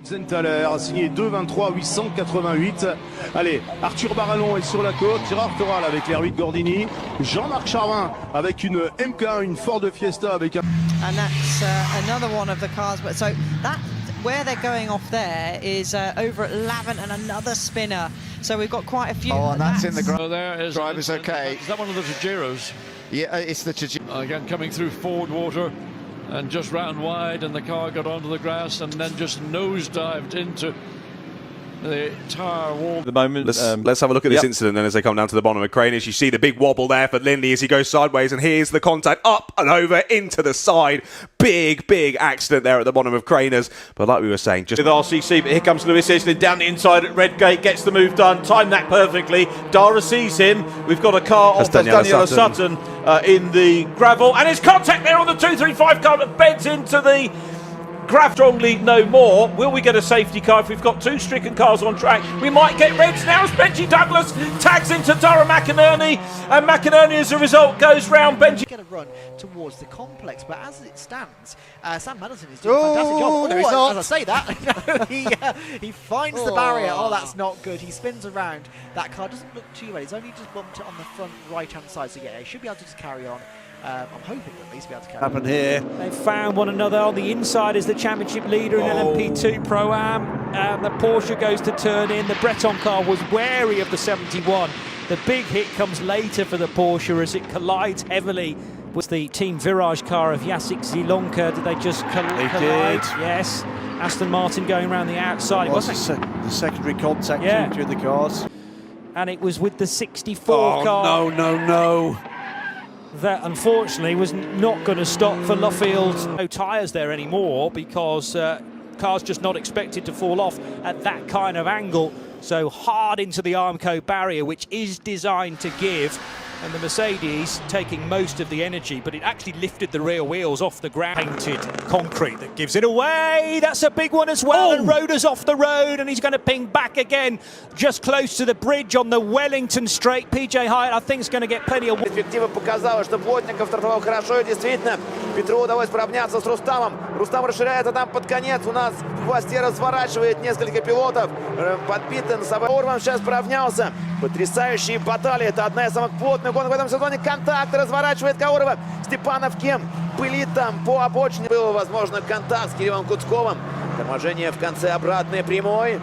Zenthaler, signé 2,23 888. Allez, Arthur Barallon est sur la côte, Gérard Toral avec l'R8 Gordini, Jean-Marc Charvin avec une MK, une Ford Fiesta avec un... And that's another one of the cars, but so that where they're going off there is over at Lavant and another spinner. So we've got quite a few. Oh, and that's in the So there is driver's okay. Is that one of the Tajiros? Yeah, it's the Tajiro. Again, coming through Ford water and just round wide, and the car got onto the grass and then just nosedived into the tire wall. The moment. Let's have a look at this incident then as they come down to the bottom of Craners. You see the big wobble there for Lindley as he goes sideways, and here's the contact up and over into the side. Big accident there at the bottom of Craners. But like we were saying, just with RCC, but here comes Lewis Islin down the inside at Redgate, gets the move done, timed that perfectly. Dara sees him. We've got a car off Daniela Sutton in the gravel, and his contact there on the 235 car that beds into the gravel. Strongly no more. Will we get a safety car if we've got two stricken cars on track? We might get reds now as Benji Douglas tags into Dara McInerney, and McInerney as a result goes round Benji. Get a run towards the complex, but as it stands, Sam Madison is doing a fantastic job. Oh, no, he's not. As I say that, he finds the barrier. Oh, that's not good. He spins around. That car doesn't look too bad. He's only just bumped it on the front right-hand side, so yeah, he should be able to just carry on. I'm hoping at least be able to carry on. Here. They found one another. On the inside is the championship leader in LMP2 Pro-Am. The Porsche goes to turn in. The Breton car was wary of the 71. The big hit comes later for the Porsche as it collides heavily with the Team Virage car of Jacek Zielonka. Did they just collide? They did. Yes. Aston Martin going around the outside. Well, the secondary contact between the cars. And it was with the 64 car. No. That unfortunately was not going to stop for Luffield. No tyres there anymore because cars just not expected to fall off at that kind of angle. So hard into the Armco barrier, which is designed to give. And the Mercedes taking most of the energy, but it actually lifted the rear wheels off the ground. Painted concrete that gives it away. That's a big one as well. And Roder's off the road, and he's going to ping back again, just close to the bridge on the Wellington Straight. PJ Hyatt, I think, is going to get plenty of. Перспектива показала, что Плотников стартовал хорошо, и действительно Петру удалось поравняться с Рустамом. Рустам расширяет, а там под конец у нас в хвосте разворачивает несколько пилотов. Подпитан Саваурман сейчас поравнялся. Потрясающие баталии. Это одна из самых плотных гонок в этом сезоне. Контакт разворачивает Каурова. Степанов кем пылит там по обочине. Был, возможно, контакт с Кириллом Куцковым. Торможение в конце обратной прямой.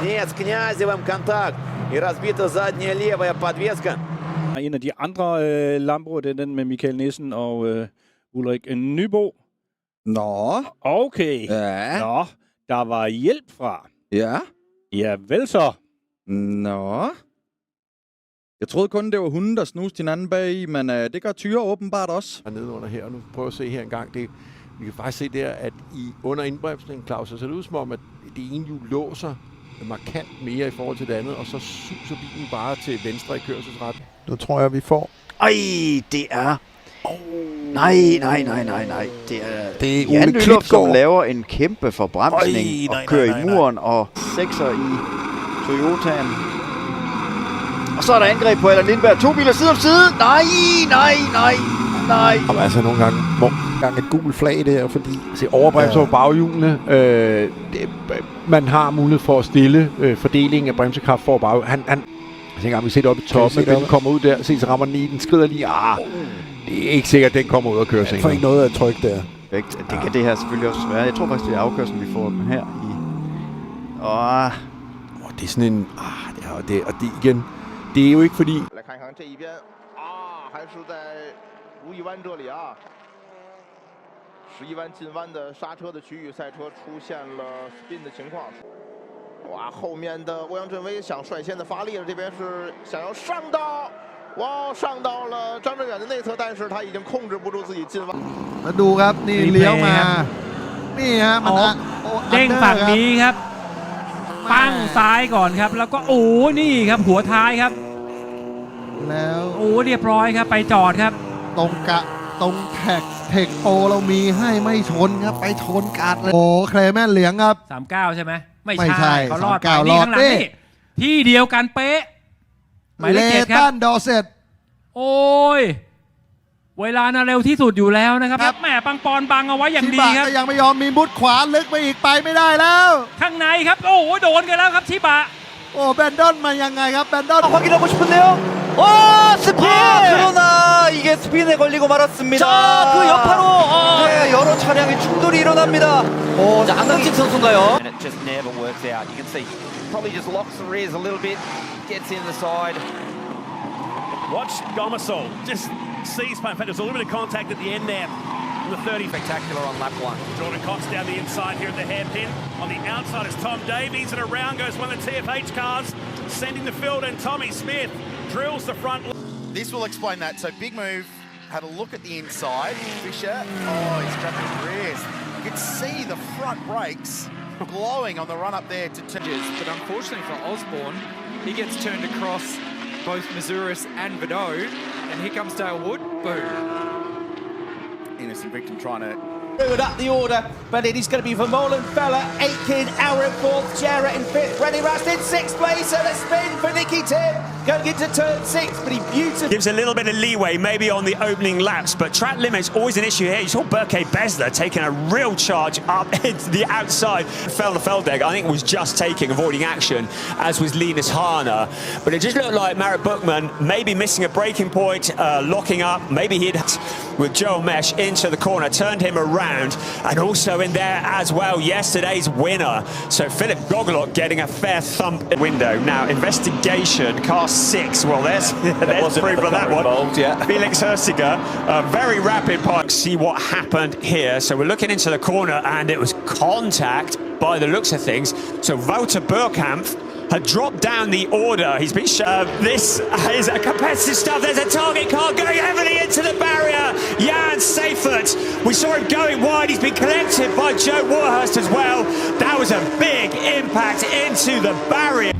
Нет, с Князевым контакт. И разбита задняя левая подвеска. En af de andre Lambo, det er den med Michael Nissen og Ulrik Nybo. Nå. Okay. Ja. Nå, der var hjælp fra. Ja. Ja, vel så. Nå. Jeg troede kun, det var hunden, der snuste hinanden bag, men det gør tyre åbenbart også. Nede under her, og nu prøver at se her en gang. Vi kan faktisk se der, at under indbremsningen, Claus, så ser det ud som om, at det ene hjul låser markant mere i forhold til det andet, og så suser bilen bare til venstre i kørselsret. Nu tror jeg, vi får... Ej, det er... Nej. Det er Jan Nylup, som laver en kæmpe forbremsning og kører i muren og 6'er i Toyotaen. Og så er der angreb på Allan Lindberg. To biler side om side. Nej. Jamen, altså nogle gange et gult flag der, fordi overbremser på baghjulene. Man har mulighed for at stille fordelingen af bremsekraft for baghjulene. Jeg tænker, vi ser det oppe i toppen, men den kommer ud der, se, så rammer den i, den skrider lige. Det er ikke sikkert, at den kommer ud og kører senere. Jeg får ikke noget af tryk der. Det kan det her selvfølgelig også være. Jeg tror faktisk, det er afkørslen, vi får den her i. Det er sådan en... og det igen, det er jo ikke fordi...ดูครับนี่เลี้ยวมานี่ฮะมันเด้งฝั่งนี้ครับปั้งซ้ายก่อนครับแล้วก็นี่ครับหัวท้ายครับแล้วเรียบร้อยครับไปจอดครับตรงแท็กเทคโปเรามีให้ไม่ชนครับไปชนกัดเลยเคลแมนเหลืองครับ39ใช่ไหมไม่ใช่เขารอดไปนี่ข้างหลังนี่ ที่เดียวกันเป๊ะหมายเลข 7 ครับ ดอเซตโอ้ย เวลาน่ะเร็วที่สุดอยู่แล้วนะครับแหมปังปอนบังเอาไว้อย่างดีครับ ชิบะก็ยังไม่ยอมมีมุดขวาลึกไปอีกไปไม่ได้แล้ว ข้างในครับโอ้โหโดนกันแล้วครับชิบะ โอ้แบนดอนมายังไงครับแบนดอน 확인하고 싶은데요. 오 스핀! 그러나 이게 스핀에 걸리고 말았습니다. 자, 그 여파로 네, 여러 차량의 충돌이 일어납니다. 자, 안강진 선수인가요? And it just never works out. You can see probably just locks the rears a little bit, gets in the side. Watch Gomasol just sees pain. In fact, there's a little bit of contact at the end there. The 30 spectacular on lap 1. Jordan Cox down the inside here at the hairpin. On the outside is Tom Davies, and around goes one of the TFH cars, sending the field, and Tommy Smith drills the front. This will explain that. So big move, had a look at the inside. Fisher, oh, he's trapped his rears. You could see the front brakes glowing on the run up there to but unfortunately for Osborne, he gets turned across both Mazuris and Vidot, and here comes Dale Wood. Boom. Innocent victim trying to It up the order, but it is going to be Vermeulen, Fella, Aitken, Aaron 4th, Jarrett in 5th, Rennie Rust in 6th place, and a spin for Nicky Tim going into turn 6, but he beautifully gives a little bit of leeway maybe on the opening laps, but track limit's always an issue here. You saw Berke Besler taking a real charge up into the outside. Feldeg, I think, was just avoiding action, as was Linus Hana, but it just looked like Marit Buchmann maybe missing a braking point, locking up, maybe he'd with Joel Mesh into the corner, turned him around, and also in there as well, yesterday's winner. So Philip Gogelot getting a fair thump window. Now, investigation, car 6. Well, there's proof of that one. Felix Hersiger, very rapid part. See what happened here. So we're looking into the corner, and it was contact by the looks of things. So Wouter Burkampf had dropped down the order. He's been this is a competitive stuff. There's a target car going heavily into the barrier. Jan Seifert, we saw him going wide. He's been collected by Joe Warhurst as well. That was a big impact into the barrier.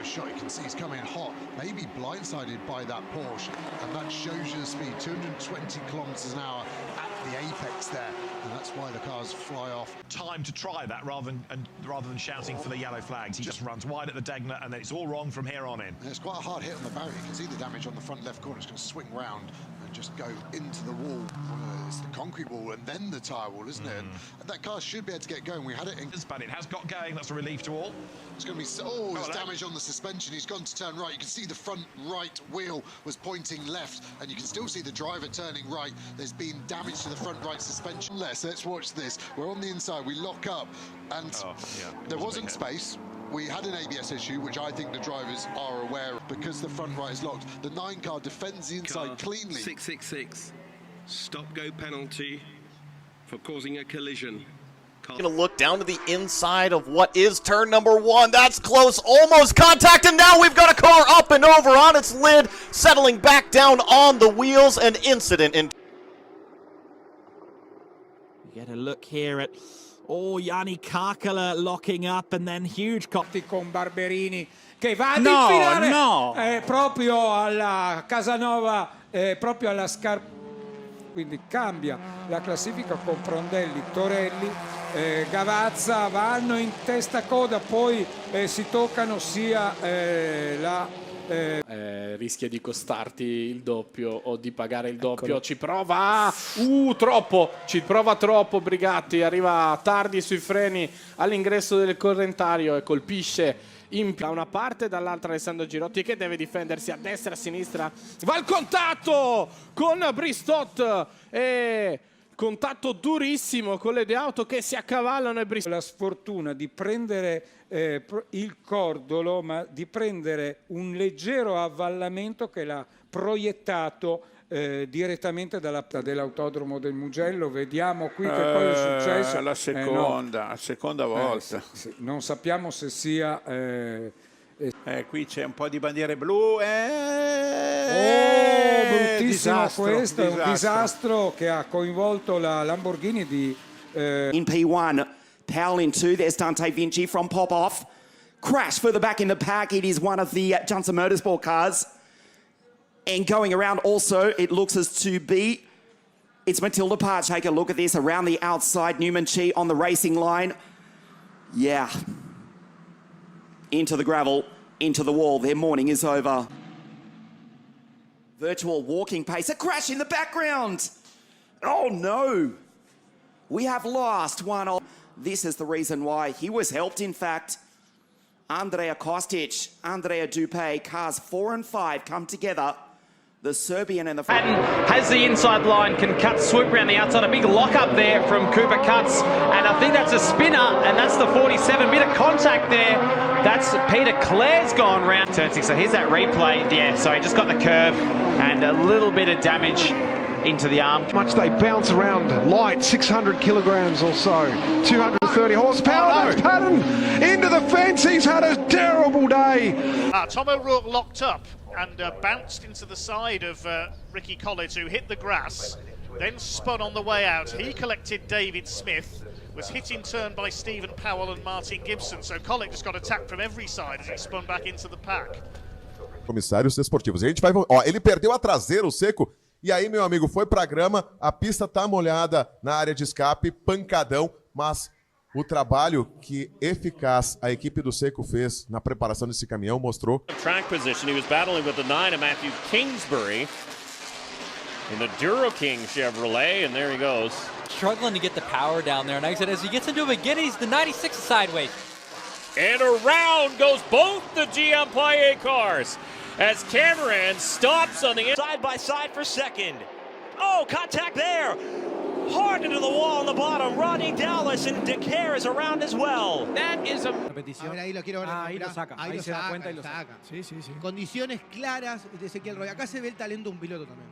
Shot, you can see he's coming hot, maybe blindsided by that Porsche, and that shows you the speed, 220 kilometers an hour at the apex there, and that's why the cars fly off. Time to try that rather than shouting for the yellow flags. He just runs wide at the Degner, and then it's all wrong from here on in. And it's quite a hard hit on the barrier. You can see the damage on the front left corner. It's going to swing round and just go into the wall. It's the concrete wall and then the tyre wall, isn't it? And that car should be able to get going. We had it in. But it has got going. That's a relief to all. It's going to be there's damage on the suspension. He's gone to turn right. You can see the front right wheel was pointing left, and you can still see the driver turning right. There's been damage to the front right suspension. Let's watch this. We're on the inside. We lock up, and there wasn't space. We had an ABS issue, which I think the drivers are aware of, because the front right is locked. The 9 car defends the inside cleanly. 666, stop-go penalty for causing a collision. Going to look down to the inside of what is turn number 1. That's close, almost contact, and now we've got a car up and over on its lid, settling back down on the wheels. An incident in. Get a look here at Yanni Karkala locking up, and then huge coppy con Barberini che va ad infilare proprio alla Casanova, proprio alla Scarpa. Quindi cambia la classifica con Prondelli, Torelli, Gavazza, vanno in testa coda, poi si toccano sia rischia di costarti il doppio o di pagare il doppio. Ci prova troppo, ci prova troppo Brigatti, arriva tardi sui freni all'ingresso del correntario e colpisce da una parte e dall'altra Alessandro Girotti, che deve difendersi a destra e a sinistra. Va al contatto con Bristot e contatto durissimo con le due auto che si accavallano e Bristot. La sfortuna di prendere il cordolo, ma di prendere un leggero avvallamento che l'ha proiettato direttamente dell'autodromo del Mugello. Vediamo qui che poi è successo. La seconda volta. Sì. Non sappiamo se sia... qui c'è un po' di bandiere blu. Bruttissimo disastro, questo, è un disastro che ha coinvolto la Lamborghini di... In P1, Powell in 2, there's Dante Vinci from Pop-Off. crash further back in the pack. It is one of the Johnson Motorsport cars. And going around also, it looks as to be, it's Matilda Parch. Take a look at this around the outside. Newman Chi on the racing line. Yeah. Into the gravel, into the wall. Their morning is over. Virtual walking pace. A crash in the background. Oh no. We have lost one. This is the reason why. He was helped, in fact. Andrea Kostic, Andrea Dupé, cars 4 and 5 come together. The Serbian and the... Patton has the inside line, can cut, swoop around the outside. A big lock up there from Cooper Cuts. And I think that's a spinner, and that's the 47. Bit of contact there. That's Peter Clare's gone round. Turn 6, so here's that replay. Yeah, so he just got the curve and a little bit of damage into the arm. Much they bounce around light, 600 kilograms or so, 230 horsepower. Oh, no. That's Patton into the fence. He's had a terrible day. Tom O'Rourke locked up and bounced into the side of Ricky Collett, who hit the grass, then spun on the way out. He collected David Smith, was hit in turn by Stephen Powell and Martin Gibson, so Collett just got attacked from every side as he spun back into the pack. Comissários esportivos. A gente vai... Ó, ele perdeu a traseira, o Seco, e aí, meu amigo, foi pra grama, a pista tá molhada na área de escape, pancadão, mas o trabalho que eficaz a equipe do Seco fez na preparação desse caminhão mostrou. Track position, he was battling with the 9 of Matthew Kingsbury in the Duro King Chevrolet, and there he goes. Struggling to get the power down there, and like I said, as he gets into a beginning, the 96 is sideways. And around goes both the GM Paillet cars as Cameron stops on the side by side for second. Oh, contact there. Hard into the wall on the bottom. Ronnie Dallas and Decaire is around as well. That is a... A ver, ahí lo quiero ver. Ahí lo saca. Ahí se da cuenta y lo saca. Sí, sí, sí. Condiciones claras de Ezequiel Roy. Acá se ve el talento de un piloto también.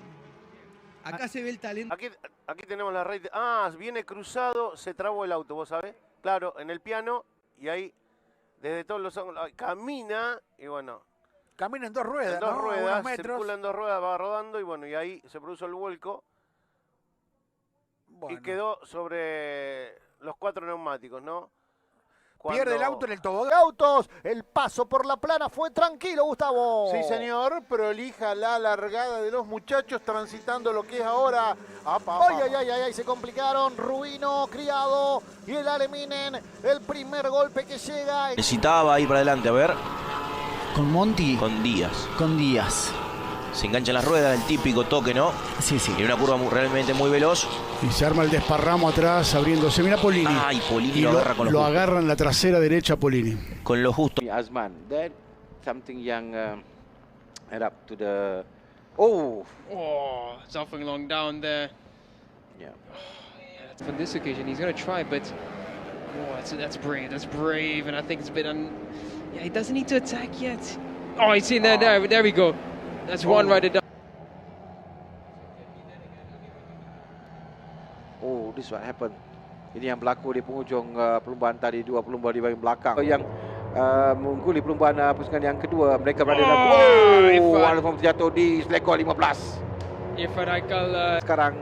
Acá se ve el talento. Aquí tenemos la red. Ah, viene cruzado, se trabó el auto, ¿vos sabés? Claro, en el piano, y ahí, desde todos los ángulos, camina, y bueno. Camina en 2 ruedas, En 2 ¿no? ruedas, circula en 2 ruedas, va rodando, y bueno, y ahí se produjo el vuelco. Bueno. Y quedó sobre los 4 neumáticos, ¿no? Pierde el auto en el tobogán. Autos, el paso por la plana fue tranquilo, Gustavo. Sí, señor, prolija la largada de los muchachos transitando lo que es ahora. Ay, se complicaron. Rubino, Criado y el Aleminen. El primer golpe que llega. Necesitaba ir para adelante, a ver. ¿Con Monti? Con Díaz. Con Díaz. Se engancha en las ruedas, el típico toque, ¿no? Sí, sí. Y una curva realmente muy veloz. Y se arma el desparramo atrás, abriéndose. Mira Polini. Ay, Polini y lo agarra con lo justo. agarra en la trasera derecha Polini. Con lo justo. Azman, that something young head up to the... Oh! Oh, something long down there. Yeah. Yeah, on this occasion, he's going to try, but... Oh, that's brave. That's brave, and I think it's a bit... Yeah, he doesn't need to attack yet. Oh, he's in there. There we go. That's one right down. Oh, this is what happened. Ini yang berlaku di penghujung perlumbaan tadi, 2 perlumbaan di bahagian belakang. Yang mengungguli perlumbaan pusingan yang kedua, mereka berada dalam Alfam terjatuh di selekor 15. Sekarang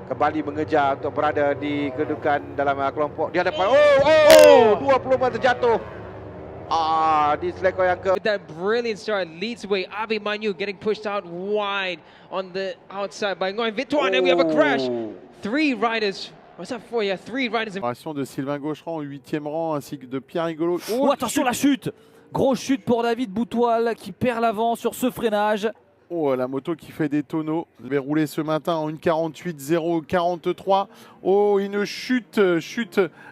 kembali mengejar untuk berada di kedudukan dalam kelompok di hadapan. Oh, 2 perlumbaan terjatuh. Di selekor yang ke... With that brilliant start, leads the way. Abimanyu getting pushed out wide on the outside by Ngoy Victoire, and then we have a crash. 3 riders. What's that for? Yeah, 3 riders. De Sylvain Gaucheran au 8e rang, ainsi que de Pierre Rigolo. Oh, attention la chute. Grosse chute pour David Boutoil qui perd l'avant sur ce freinage. Oh, la moto qui fait des tonneaux. Il avait roulé ce matin en 1:48.043. Oh, une chute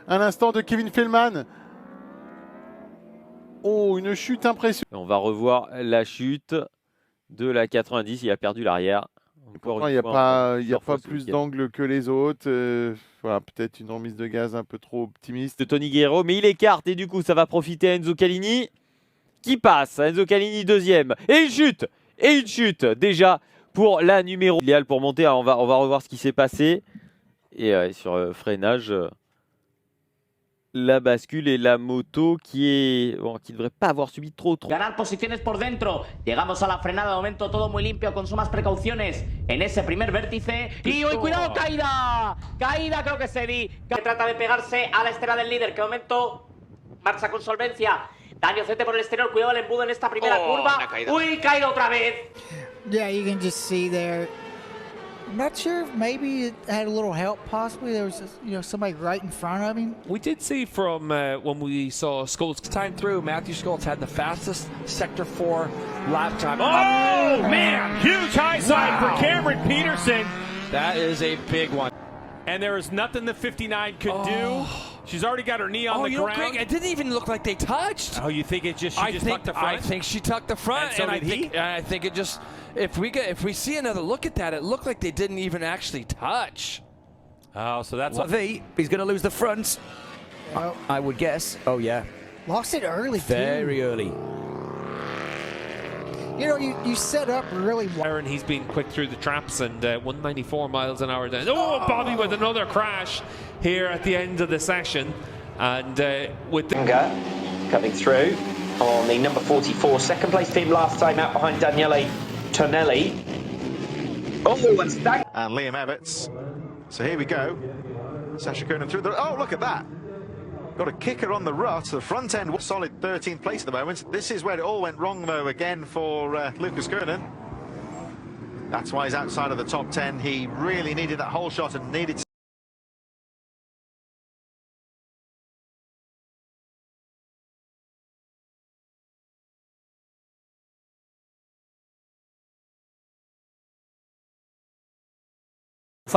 un instant de Kevin Fellman. Oh, une chute impressionnante. On va revoir la chute de la 90. Il a perdu l'arrière. Il n'y a pas plus d'angle que les autres. Voilà, peut-être une remise de gaz un peu trop optimiste. De Tony Guerrero, mais il écarte et du coup, ça va profiter à Enzo Calini qui passe. Enzo Calini 2e. Et une chute déjà pour la numéro. Idéal pour monter. Alors, on va revoir ce qui s'est passé. Et sur freinage... la bascule et la moto qui devrait pas avoir subi trop. Ganar posiciones por dentro. Llegamos a la frenada, de momento todo muy limpio, con sumas precauciones en ese primer vértice. Y hoy cuidado, caída. Caída creo que se trata de pegarse a la estera del líder, que de momento marcha con solvencia. Daño CT por el exterior, cuidado el embudo en esta primera curva. Uy, caído otra vez. Yeah, you can just see there. I'm not sure if maybe it had a little help. Possibly there was, somebody right in front of him. We did see from when we saw Skolt's time through, Matthew Skolt's had the fastest Sector 4 lap time. Oh, man, huge high side for Cameron Peterson. That is a big one. And there is nothing the 59 could do. She's already got her knee on the ground. Greg, it didn't even look like they touched. Oh, you think she just tucked the front? I think she tucked the front, and I think it just. If we see another look at that, it looked like they didn't even actually touch. Oh, so that's He's going to lose the front. I would guess. Oh yeah. Lost it early. Very early. You set up really well. And he's been quick through the traps and 194 miles an hour down. Oh, Bobby with another crash here at the end of the session. And with the coming through on the number 44, second place team last time out behind Daniele Tonelli. Oh, and Stag. And Liam Evetts. So here we go. Sasha Kernan through the. Oh, look at that. Got a kicker on the rut. The front end was solid 13th place at the moment. This is where it all went wrong, though, again for Lucas Kernan. That's why he's outside of the top 10. He really needed that whole shot and needed to.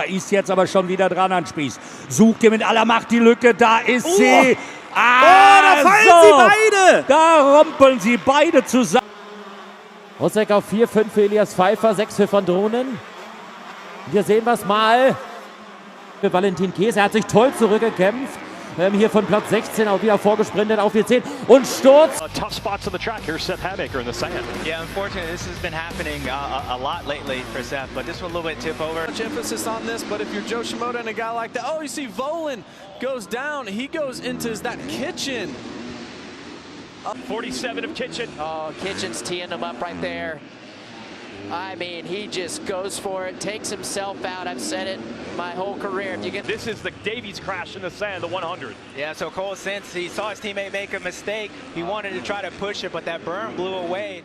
Ist jetzt aber schon wieder dran an Spieß. Sucht ihr mit aller Macht die Lücke, da ist sie. Da fallen sie beide. Da rumpeln sie beide zusammen. Rosek auf 4, 5 für Elias Pfeiffer, 6 für Van Dronen. Hier sehen wir es mal. Für Valentin Kees, er hat sich toll zurückgekämpft. Hier von Platz 16 auch wieder vorgesprintet auf die 10 und Sturz. Tough spots on the track. Here's Seth Hammaker in the sand. Yeah, unfortunately, this has been happening a lot lately for Seth, but this one a little bit tip over. Much emphasis on this, but if you're Joe Shimoda and a guy like that, oh, you see Volan goes down. He goes into that Kitchen. 47 of Kitchen. Oh, Kitchen's teeing him up right there. I mean, he just goes for it, takes himself out. I've said it my whole career. If you get this is the Davies crash in the sand, the 100. Yeah, so Cole, since he saw his teammate make a mistake, he wanted to try to push it, but that berm blew away.